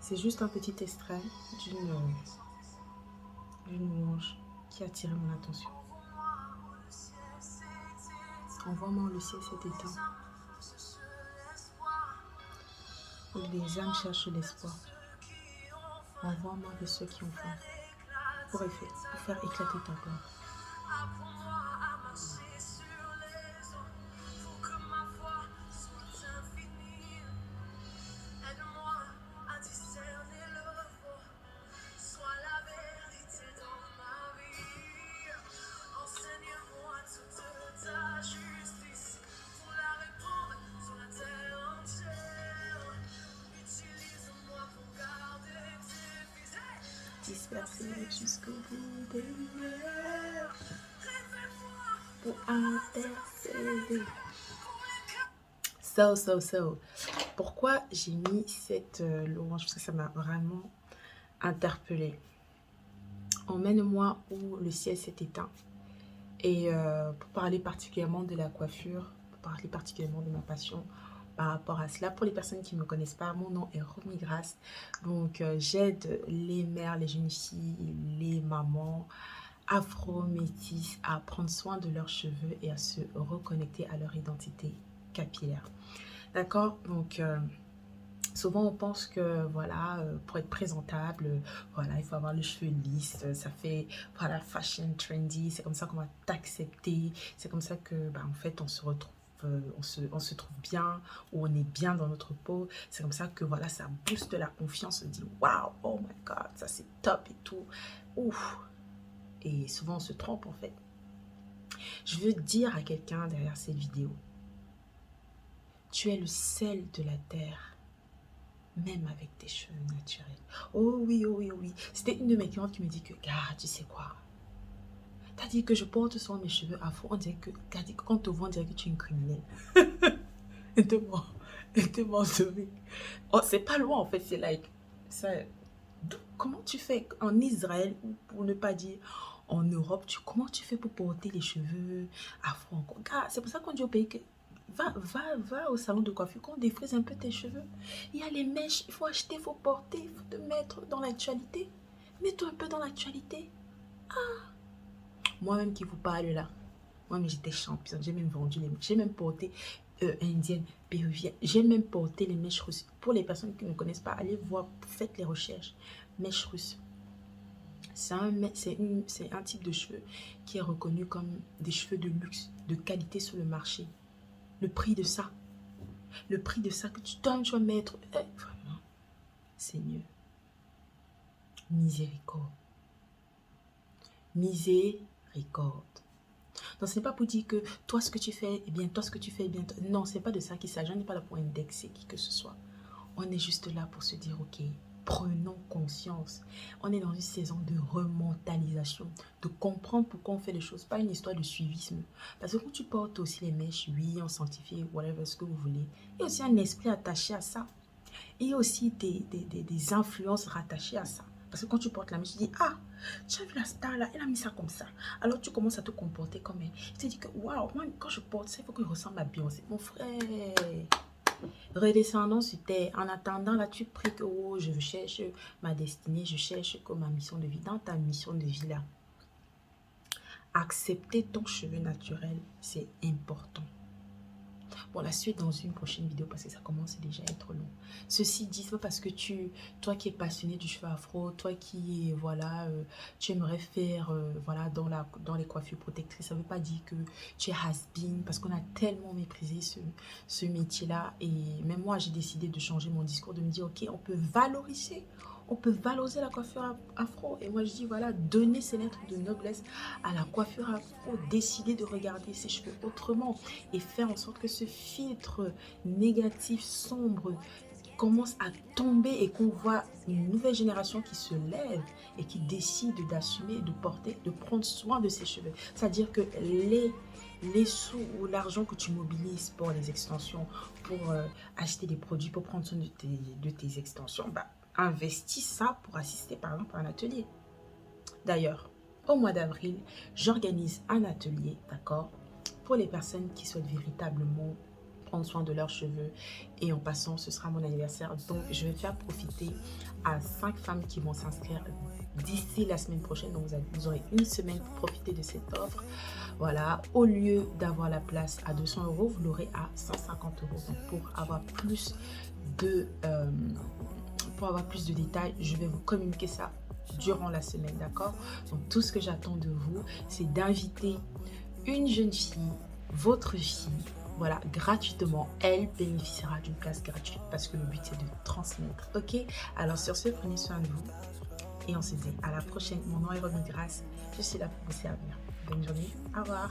C'est juste un petit extrait d'une louange qui a attiré mon attention. Envoie-moi où le ciel s'est éteint, où les âmes cherchent l'espoir. Envoie-moi de ceux qui ont faim, pour faire éclater ta gloire. Dispersé jusqu'au bout des lumières pour intercéder. So. Pourquoi j'ai mis cette louange? Parce que ça m'a vraiment interpellée. Emmène-moi où le ciel s'est éteint. Et pour parler particulièrement de la coiffure, pour parler particulièrement de ma passion par rapport à cela. Pour les personnes qui ne me connaissent pas, mon nom est Romy Grace. Donc, j'aide les mères, les jeunes filles, les mamans afro-métisses à prendre soin de leurs cheveux et à se reconnecter à leur identité capillaire. D'accord? Donc, souvent on pense que voilà, pour être présentable, voilà, il faut avoir les cheveux lisses, ça fait voilà, fashion trendy, c'est comme ça qu'on va t'accepter, c'est comme ça que en fait on se retrouve, on se trouve bien, ou on est bien dans notre peau, c'est comme ça que voilà, ça booste la confiance, on dit waouh, oh my god, ça c'est top et tout, ouf. Et souvent on se trompe en fait. Je veux dire à quelqu'un derrière cette vidéo, tu es le sel de la terre, même avec tes cheveux naturels. Oh oui, oh oui, oh oui. C'était une de mes clientes qui me dit que, gars, tu sais quoi? T'as dit que je porte souvent mes cheveux afro. On dirait que, quand on te voit, on dirait que tu es une criminelle. Elle te mentionne. Oh, c'est pas loin en fait, c'est like, ça, comment tu fais en Israël, ou pour ne pas dire en Europe, comment tu fais pour porter les cheveux afro encore? Gars, c'est pour ça qu'on dit au pays que va au salon de coiffure, qu'on défrise un peu tes cheveux. Il y a les mèches, il faut acheter, il faut porter, il faut te mettre dans l'actualité. Mets-toi un peu dans l'actualité. Moi-même qui vous parle là, moi-même j'étais championne, j'ai même vendu les mèches, j'ai même porté indienne, péruvienne, j'ai même porté les mèches russes. Pour les personnes qui ne connaissent pas, allez voir, faites les recherches. Mèches russes. C'est un type de cheveux qui est reconnu comme des cheveux de luxe, de qualité sur le marché. Le prix de ça que tu vas mettre, vraiment, Seigneur, miséricorde. Miséricorde. Donc, ce n'est pas pour dire que toi, ce que tu fais, eh bien, toi, ce que tu fais, eh bien, non, ce n'est pas de ça qu'il s'agit. On n'est pas là pour indexer qui que ce soit. On est juste là pour se dire, ok, prenons conscience. On est dans une saison de rementalisation, de comprendre pourquoi on fait les choses, pas une histoire de suivisme. Parce que quand tu portes aussi les mèches, oui, on sanctifie, whatever, ce que vous voulez, il y a aussi un esprit attaché à ça. Et il y a aussi des influences rattachées à ça. Parce que quand tu portes la mèche, tu dis, ah, tu as vu la star là, elle a mis ça comme ça. Alors tu commences à te comporter comme elle. Tu te dis que, waouh, moi, quand je porte ça, il faut que je ressemble à Beyoncé. Mon frère, redescendons sur terre. En attendant, là, tu pries que, oh, je cherche ma destinée, je cherche que ma mission de vie. Dans ta mission de vie là, accepter ton cheveu naturel, c'est important. Bon, la suite dans une prochaine vidéo parce que ça commence déjà à être long. Ceci dit, c'est pas parce que toi qui es passionné du cheveu afro, toi qui, voilà, tu aimerais faire, voilà, dans les coiffures protectrices, ça veut pas dire que tu es has-been, parce qu'on a tellement méprisé ce métier-là. Et même moi, j'ai décidé de changer mon discours, de me dire, ok, on peut valoriser la coiffure afro. Et moi, je dis, voilà, donner ces lettres de noblesse à la coiffure afro, décider de regarder ses cheveux autrement et faire en sorte que ce filtre négatif, sombre, commence à tomber et qu'on voit une nouvelle génération qui se lève et qui décide d'assumer, de porter, de prendre soin de ses cheveux. C'est-à-dire que les sous ou l'argent que tu mobilises pour les extensions, pour acheter des produits, pour prendre soin de tes extensions, investis ça pour assister par exemple à un atelier. D'ailleurs, au mois d'avril, j'organise un atelier, d'accord, pour les personnes qui souhaitent véritablement prendre soin de leurs cheveux. Et en passant, ce sera mon anniversaire, donc je vais faire profiter à 5 femmes qui vont s'inscrire d'ici la semaine prochaine. Donc vous aurez une semaine pour profiter de cette offre. Voilà, au lieu d'avoir la place à 200 euros, vous l'aurez à 150 euros. Donc pour avoir plus de détails, je vais vous communiquer ça durant la semaine, d'accord? Donc tout ce que j'attends de vous, c'est d'inviter une jeune fille, votre fille, voilà, gratuitement. Elle bénéficiera d'une place gratuite parce que le but c'est de transmettre, ok? Alors sur ce, prenez soin de vous et on se dit à la prochaine. Mon nom est Romy Grace, je suis là pour vous servir. Bonne journée, au revoir.